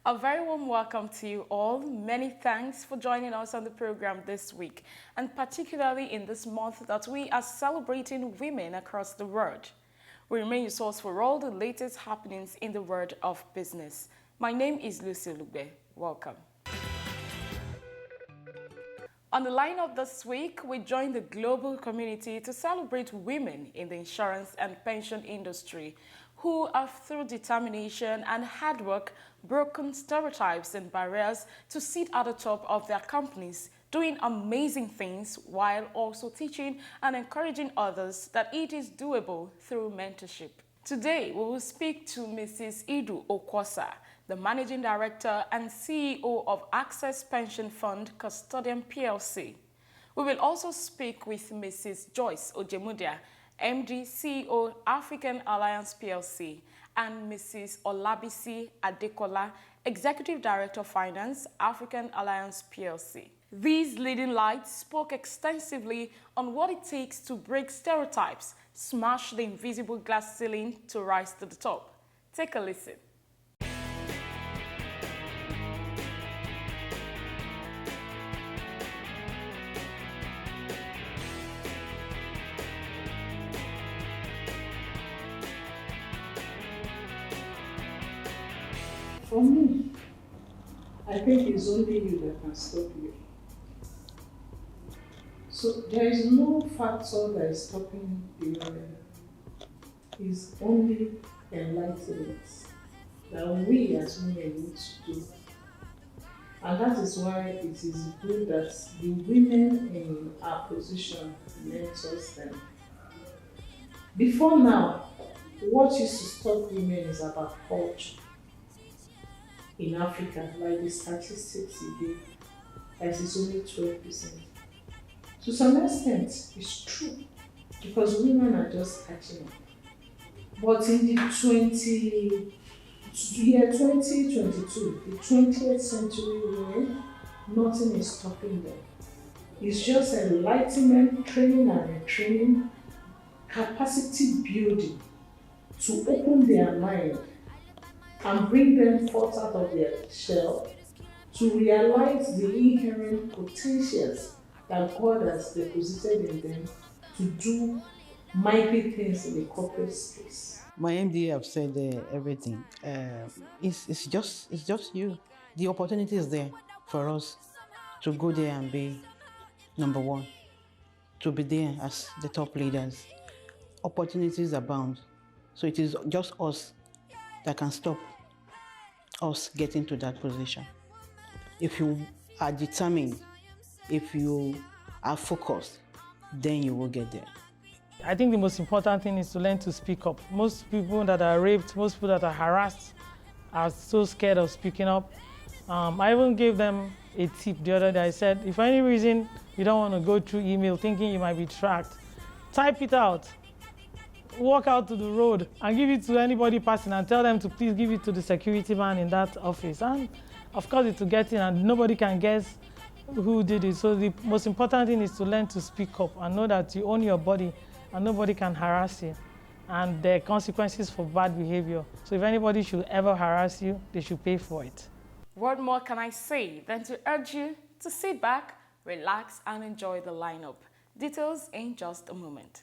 A very warm welcome to you all. Many thanks for joining us on the program this week, and particularly in this month that we are celebrating women across the world. We remain your source for all the latest happenings in the world of business. My name is Lucy Lugbe. Welcome. On the lineup this week, we join the global community to celebrate women in the insurance and pension industry who have, through determination and hard work, broken stereotypes and barriers to sit at the top of their companies, doing amazing things while also teaching and encouraging others that it is doable through mentorship. Today, we will speak to Mrs. Idu Okwosa, the Managing Director and CEO of Access Pension Fund Custodian PLC. We will also speak with Mrs. Joyce Ojemudia, MD CEO African Alliance PLC, and Mrs. Olabisi Adekola, Executive Director Finance, African Alliance PLC. These leading lights spoke extensively on what it takes to break stereotypes, smash the invisible glass ceiling to rise to the top. Take a listen. For me, I think it's only you that can stop you. So there is no factor that is stopping the other. It's only enlightenment that we as women need to do. And that is why it is good that the women in our position mentors them. Before now, what used to stop women is about culture. In Africa, like the statistics you gave, that is only 12%. To some extent, it's true, because women are just catching up. But in the year 2022, the 20th century women, nothing is stopping them. It's just enlightenment, training and retraining, capacity building to open their mind and bring them forth out of their shell to realize the inherent potentials that God has deposited in them to do mighty things in the corporate space. My MD have said everything. It's just you. The opportunity is there for us to go there and be number one, to be there as the top leaders. Opportunities abound. So it is just us that can stop us getting to that position. If you are determined, if you are focused, then you will get there. I think the most important thing is to learn to speak up. Most people that are raped, most people that are harassed are so scared of speaking up. I even gave them a tip the other day. I said, if for any reason you don't want to go through email thinking you might be tracked, type it out. Walk out to the road and give it to anybody passing and tell them to please give it to the security man in that office. And of course it will get in and nobody can guess who did it. So the most important thing is to learn to speak up and know that you own your body and nobody can harass you. And there are consequences for bad behavior. So if anybody should ever harass you, they should pay for it. What more can I say than to urge you to sit back, relax, and enjoy the lineup. Details in just a moment.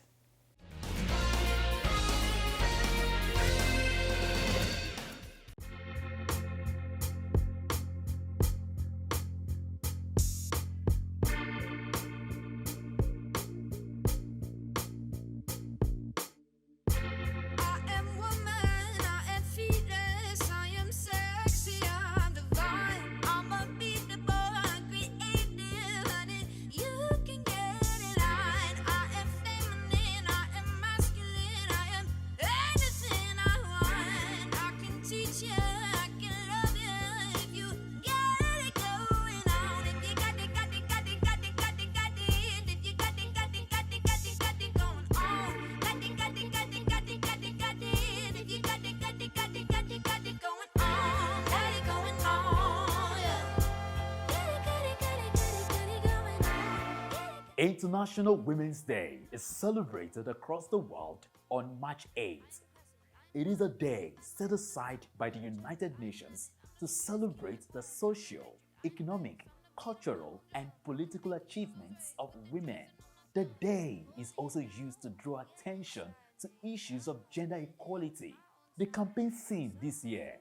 International Women's Day is celebrated across the world on March 8th. It is a day set aside by the United Nations to celebrate the social, economic, cultural, and political achievements of women. The day is also used to draw attention to issues of gender equality. The campaign theme this year,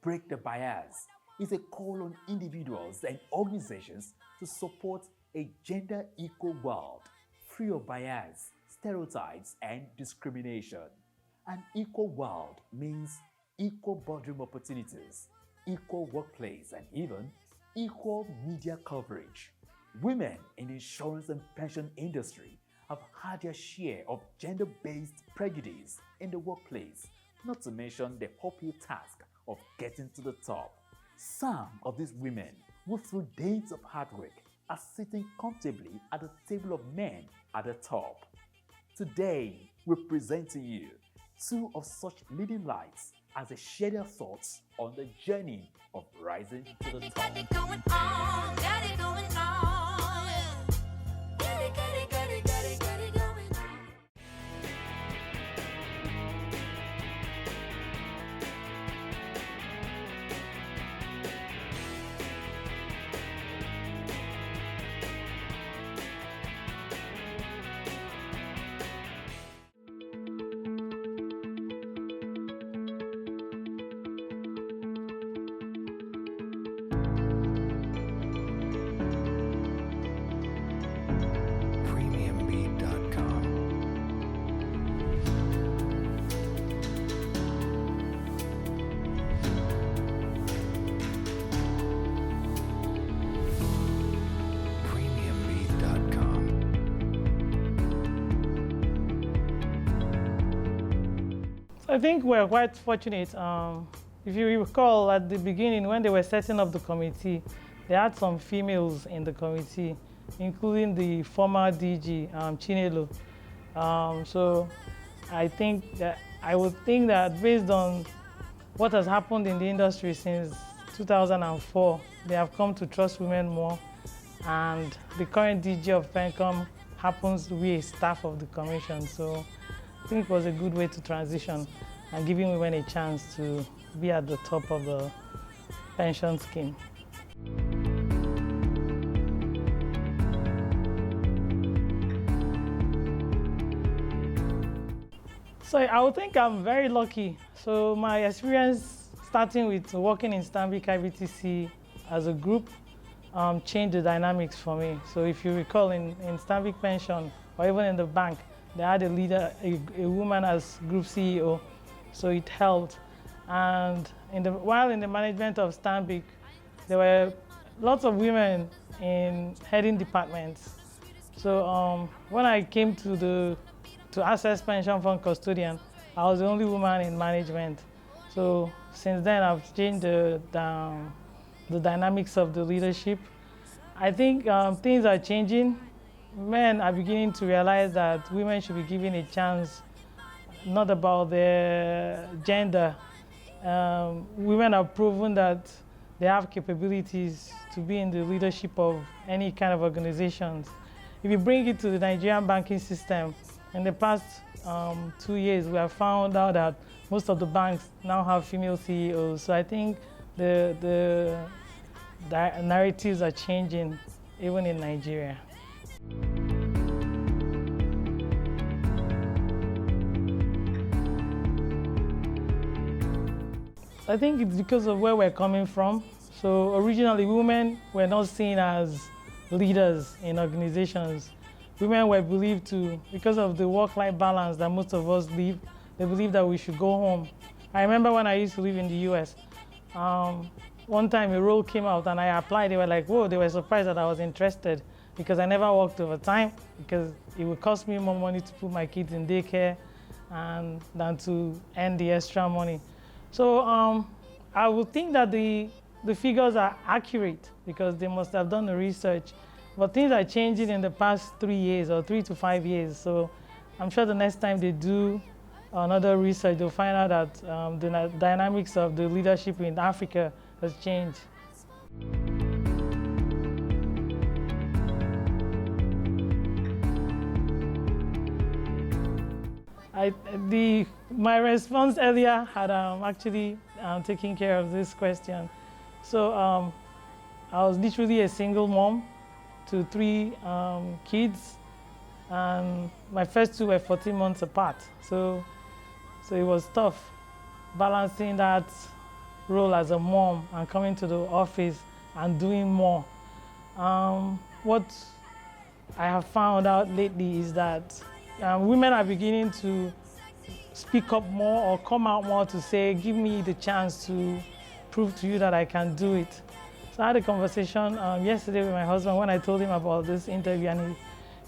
#Break the Bias, is a call on individuals and organizations to support a gender-equal world, free of bias, stereotypes, and discrimination. An equal world means equal boardroom opportunities, equal workplace, and even equal media coverage. Women in the insurance and pension industry have had their share of gender-based prejudice in the workplace, not to mention the uphill task of getting to the top. Some of these women who through days of hard work are sitting comfortably at the table of men at the top. Today, we present to you two of such leading lights as they share their thoughts on the journey of rising to the top. Got it going on, got it going on. Got it going on. Premiumbeat.com. Premiumbeat.com. I think we're quite fortunate. If you recall, at the beginning, when they were setting up the committee, they had some females in the committee, including the former DG, Chinelo. So I would think that based on what has happened in the industry since 2004, they have come to trust women more. And the current DG of PENCOM happens to be a staff of the commission. So I think it was a good way to transition and giving women a chance to be at the top of the pension scheme. So I would think I'm very lucky. So my experience starting with working in Stanbic IBTC as a group changed the dynamics for me. So if you recall in Stanbic Pension or even in the bank, they had a leader, a woman as group CEO, so it helped. And while in the management of Stanbic, there were lots of women in heading departments. So when I came to Access Pension Fund Custodian, I was the only woman in management. So since then, I've changed the dynamics of the leadership. I think things are changing. Men are beginning to realize that women should be given a chance, not about their gender. Women have proven that they have capabilities to be in the leadership of any kind of organizations. If you bring it to the Nigerian banking system, in the past 2 years, we have found out that most of the banks now have female CEOs. So I think the narratives are changing, even in Nigeria. I think it's because of where we're coming from. So originally, women were not seen as leaders in organizations. Women were believed to, because of the work-life balance that most of us live, they believe that we should go home. I remember when I used to live in the US, one time a role came out and I applied, they were like, whoa, they were surprised that I was interested because I never worked overtime because it would cost me more money to put my kids in daycare than to earn the extra money. So I would think that the figures are accurate because they must have done the research. But things are changing in the past 3 years or 3 to 5 years. So I'm sure the next time they do another research, they'll find out that the dynamics of the leadership in Africa has changed. My response earlier had actually taking care of this question. So I was literally a single mom to 3 kids, and my first 2 were 14 months apart. So it was tough balancing that role as a mom and coming to the office and doing more. What I have found out lately is that women are beginning to speak up more or come out more to say, give me the chance to prove to you that I can do it. So I had a conversation yesterday with my husband when I told him about this interview, and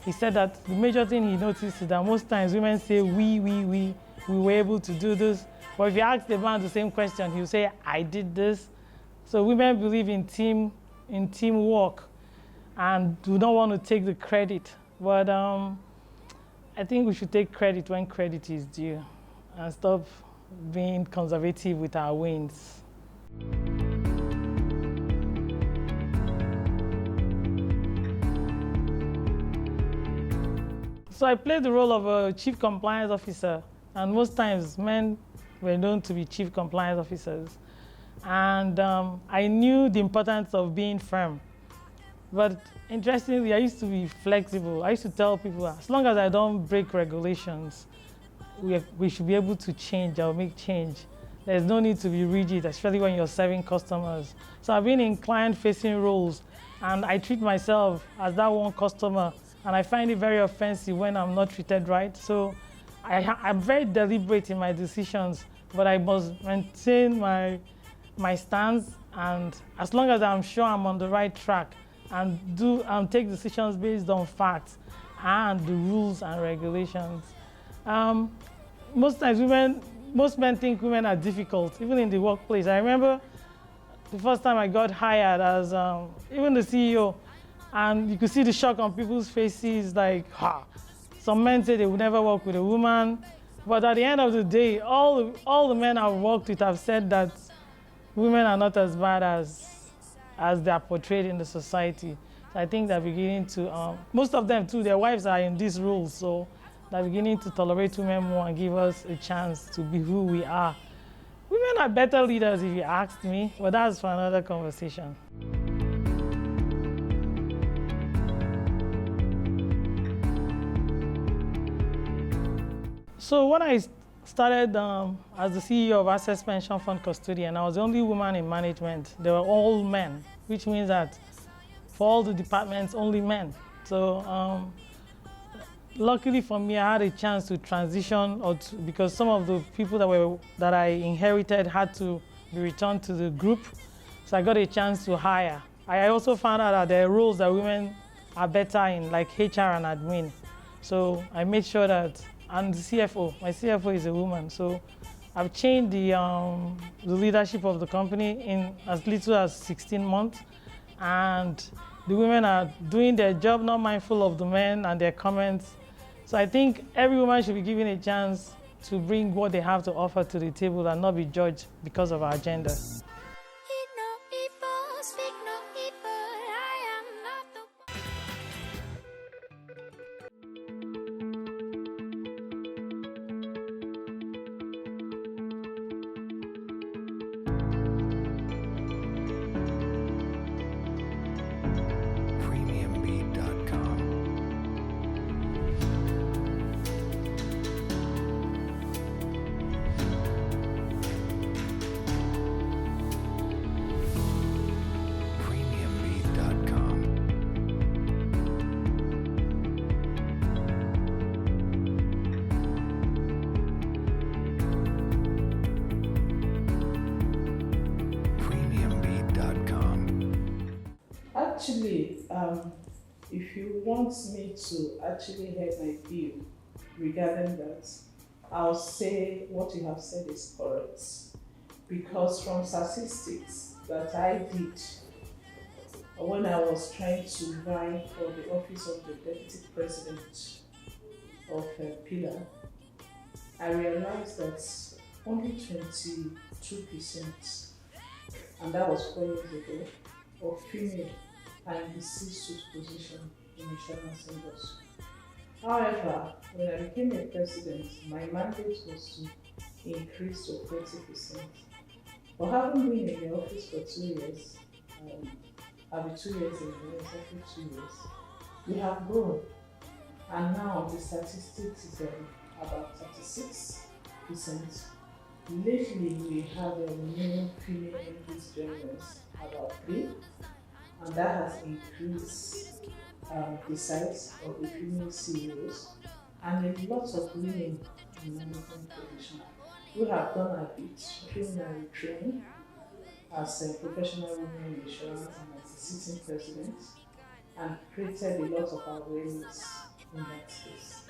he said that the major thing he noticed is that most times women say, we were able to do this. But if you ask the man the same question, he'll say, I did this. So women believe in teamwork and do not want to take the credit. But I think we should take credit when credit is due and stop being conservative with our wins. So I played the role of a chief compliance officer, and most times men were known to be chief compliance officers. And I knew the importance of being firm. But interestingly, I used to be flexible. I used to tell people, as long as I don't break regulations, we should be able to change or make change. There's no need to be rigid, especially when you're serving customers. So I've been in client-facing roles, and I treat myself as that one customer, and I find it very offensive when I'm not treated right. So I'm very deliberate in my decisions, but I must maintain my stance, and as long as I'm sure I'm on the right track, and take decisions based on facts and the rules and regulations. Most men think women are difficult, even in the workplace. I remember the first time I got hired as even the CEO, and you could see the shock on people's faces, like, ha. Some men say they would never work with a woman, but at the end of the day, all the men I've worked with have said that women are not as bad as they are portrayed in the society. So I think they're beginning to, most of them too, their wives are in these roles, so they're beginning to tolerate women more and give us a chance to be who we are. Women are better leaders if you ask me, but that's for another conversation. So when I started as the CEO of Access Pension Fund Custodian, I was the only woman in management. They were all men, which means that for all the departments, only men. So luckily for me, I had a chance to transition, because some of the people that I inherited had to be returned to the group. So I got a chance to hire. I also found out that there are roles that women are better in, like HR and admin. So I made sure that, and the CFO, my CFO is a woman. So I've changed the leadership of the company in as little as 16 months. And the women are doing their job, not mindful of the men and their comments. So I think every woman should be given a chance to bring what they have to offer to the table and not be judged because of our gender. Eat no evil, speak no evil. I am not the Premiumbeat.com. Premiumbeat.com. Premiumbeat.com. Actually, if you want me to actually have my view regarding that, I'll say what you have said is correct. Because from statistics that I did when I was trying to vie for the office of the Deputy President of Pillar, I realized that only 22%, and that was 4 years ago, of female are in the C-suite position in the insurance industry. However, when I became a president, my mandate was to increase to 30%. But having been in the office for 2 years, I'll be 2 years in the exactly 2 years, we have grown. And now the statistics is about 36%. Lately, we have a male female MPs joining us, about 3, and that has increased the size of the female CEOs and a lot of women in management position. We have done a bit preliminary training as a professional women in insurance and as a sitting president, and created a lot of awareness in that space.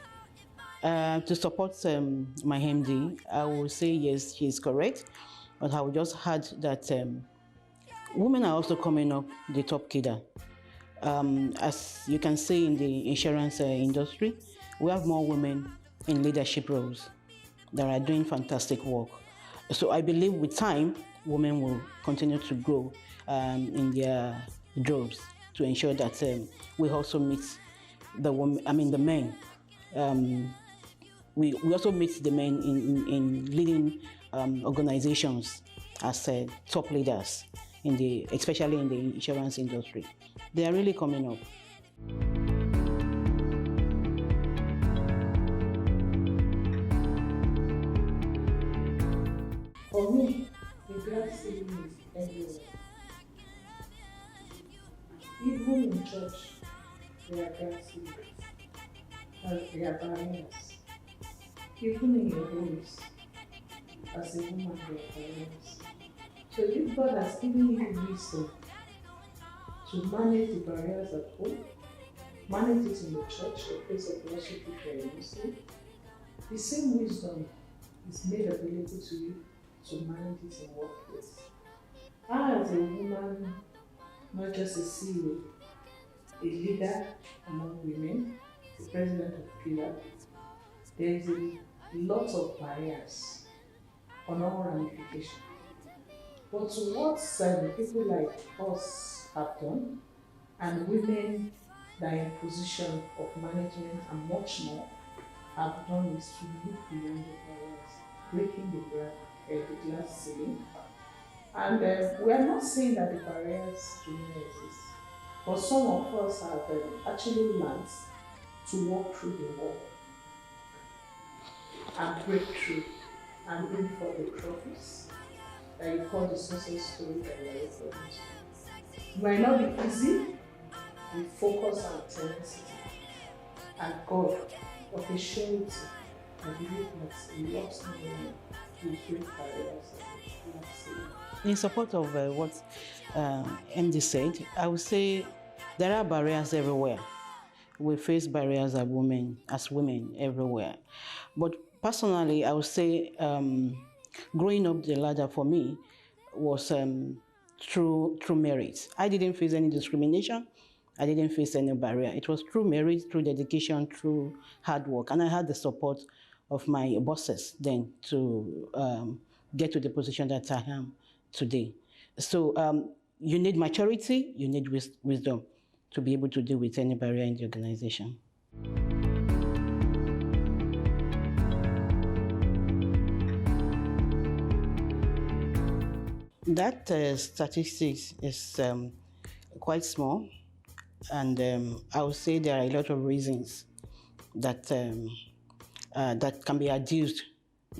To support my MD, I will say yes, she is correct, but I will just add that women are also coming up the top cadre. As you can see in the insurance industry, we have more women in leadership roles that are doing fantastic work. So I believe with time, women will continue to grow in their droves to ensure that we also meet the men. We also meet the men in leading organizations as top leaders especially in the insurance industry. They are really coming up. For me, the grass ceiling is everywhere. Even in church, there are grass ceilings. There are barriers. Even in your homes, as a woman, there are barriers. So if God has given you wisdom to manage the barriers at home, manage it in the church, the place of worship if you are Muslim, the same wisdom is made available to you to manage it in workplace. I, as a woman, not just a CEO, a leader among women, the president of PILA, there is a lot of barriers on our ramification. But to what people like us have done, and women that are in position of management and much more have done, is to look beyond the barriers, breaking the glass ceiling. And we are not saying that the barriers do not exist, but some of us have actually learned to walk through the wall and break through and bring forth the trophies that you call the success story that we are referring to. It might not be easy, we focus on tenacity and God of a surety. I believe that lots of women will break barriers and not see. In support of what MD said, I would say there are barriers everywhere. We face barriers as women everywhere. But personally, I would say growing up the ladder for me was through merit. I didn't face any discrimination. I didn't face any barrier. It was through merit, through dedication, through hard work. And I had the support of my bosses then to get to the position that I am today. So you need maturity, you need wisdom to be able to deal with any barrier in the organization. That statistics is quite small, and I would say there are a lot of reasons that that can be adduced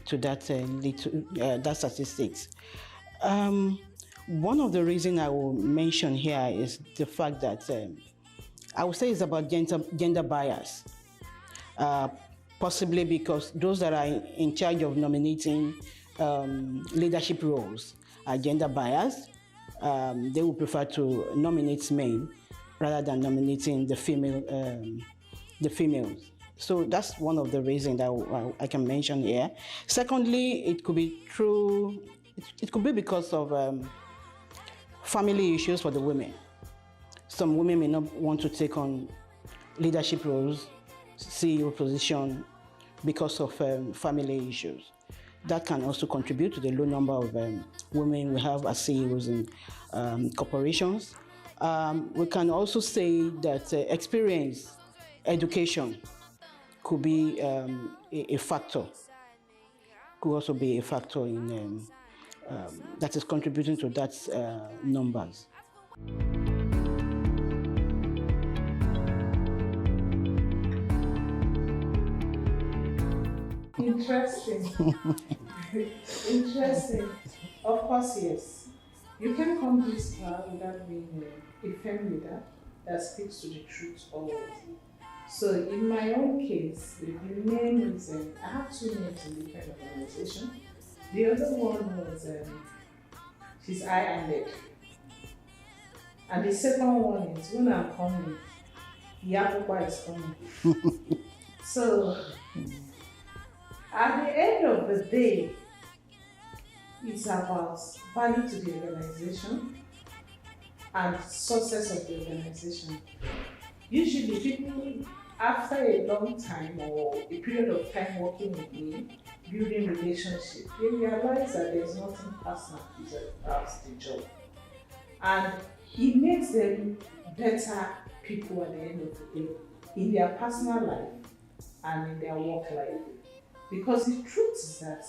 to that that statistics. One of the reasons I will mention here is the fact that I would say it's about gender bias. Possibly because those that are in charge of nominating leadership roles are gender biased. They would prefer to nominate men rather than nominating the females. So that's one of the reasons that I can mention here. Secondly, it could be true. It could be because of family issues for the women. Some women may not want to take on leadership roles, CEO position, because of family issues. That can also contribute to the low number of women we have as CEOs in corporations. We can also say that experience, education could be a factor. Could also be a factor in that is contributing to that numbers. Interesting. Interesting. Of course, yes. You can come this far without being a firm leader that speaks to the truth always. So in my own case, the name is, I have two names in different organization. The other one was, she's I-handed. And the second one is, when I'm coming, Yakuba is coming. So, at the end of the day, it's about value to the organization and success of the organization. Usually people, after a long time or a period of time working with me, building relationship, they realize that there's nothing personal about the job. And it makes them better people at the end of the day in their personal life and in their work life. Because the truth is that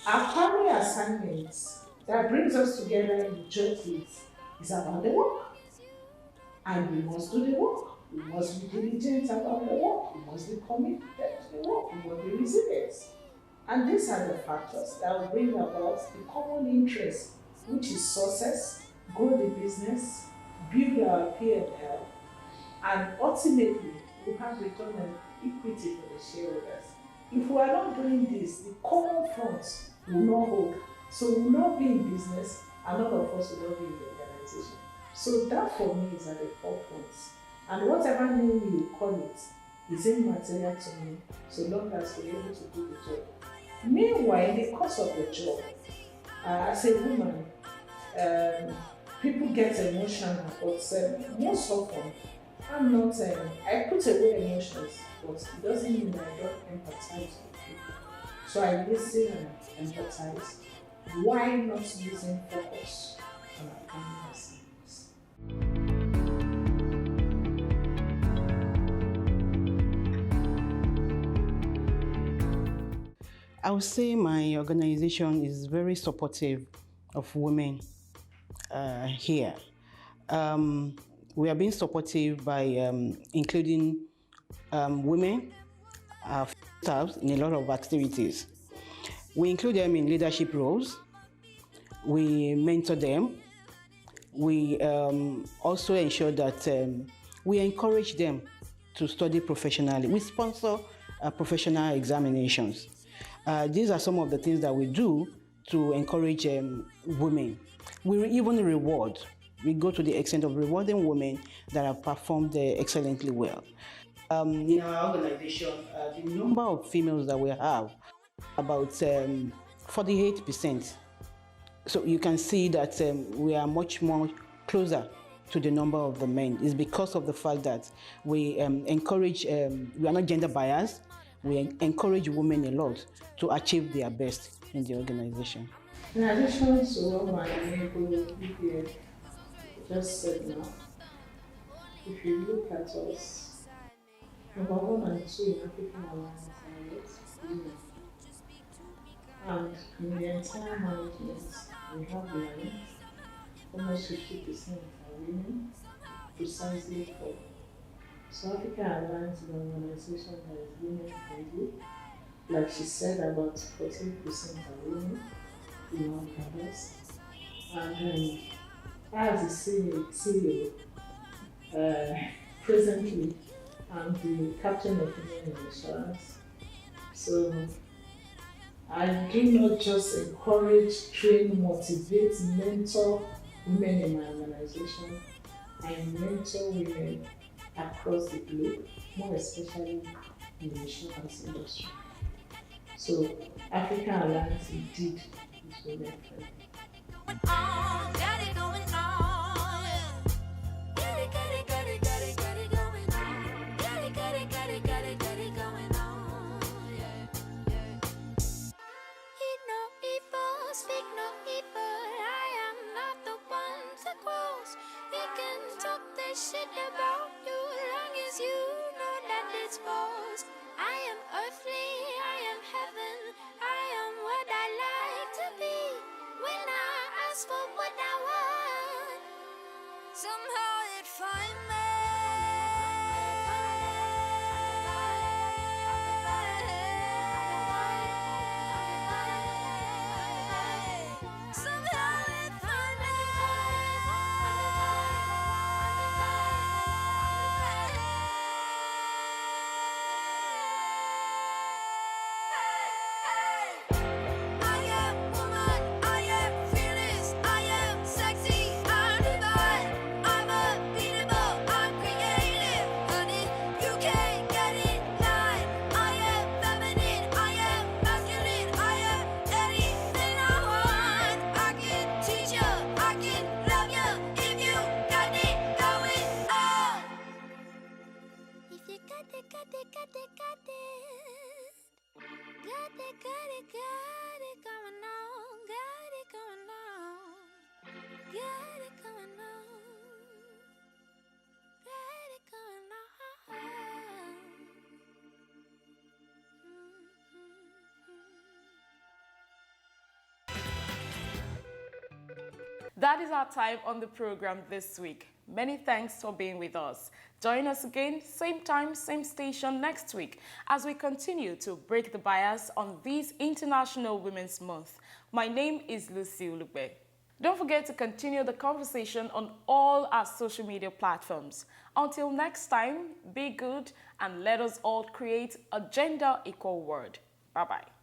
our primary assignments that brings us together in the church is about the work. And we must do the work. We must be diligent about the work. We must be committed to the work. We must be resilient. And these are the factors that will bring about the common interest, which is success, grow the business, build our P&L, and ultimately we have return on equity for the shareholders. If we are not doing this, the common front will not hold. So we will not be in business, and none of us will not be in the organization. So that for me is at the forefront. And whatever name you call it is immaterial to me, so long as we're able to do the job. Meanwhile, in the course of the job, as a woman, people get emotional, but most often, I'm not, I put away emotions, but it doesn't mean that I don't empathize with people. So I listen and empathize. Why not losing focus on our family assignments? I would say my organization is very supportive of women here. We are being supportive by including women staff in a lot of activities. We include them in leadership roles. We mentor them. We also ensure that we encourage them to study professionally. We sponsor professional examinations. These are some of the things that we do to encourage women. We even reward. We go to the extent of rewarding women that have performed excellently well. In our organization, the number of females that we have, about 48%. So you can see that we are much more closer to the number of the men. It's because of the fact that we encourage, we are not gender biased, we encourage women a lot to achieve their best in the organization. In addition to what my neighbor here just said now, if you look at us, number 1 and 2 in African Alliance are women. And in the entire management, we have women, almost 50% are women, precisely for. So African Alliance is an organization that is women friendly. Like she said, about 14% are women in our cadres. And as the CEO, presently, I'm the captain of Women in Insurance. So I do not just encourage, train, motivate, mentor women in my organization. I mentor women across the globe, more especially in the insurance industry. So African Alliance indeed is women friendly. Got it going on. Got it, got it, got it, got it, got it going on. Got it, got it, got it, got it, got it going on. Yeah, yeah. Eat no evil, speak no evil. I am not the one to cross. They can talk their shit about you, long as you know that it's false. I am earthly, I am heaven, I am what I like to be. When Somehow it find me. Somehow it find I am woman, I am fearless, I am sexy, I'm divine, I'm unbeatable, I'm creative, honey, you can't get in line. I am feminine, I am masculine, I am anything I want. I can teach you, I can love you, if you got it going on. If you got it, got it, got it, got it. Got it going on, got it going on, got it going on, got it going on. That is our time on the program this week. Many thanks for being with us. Join us again, same time, same station next week as we continue to break the bias on this International Women's Month. My name is Lucy Ulugbe. Don't forget to continue the conversation on all our social media platforms. Until next time, be good and let us all create a gender equal world. Bye-bye.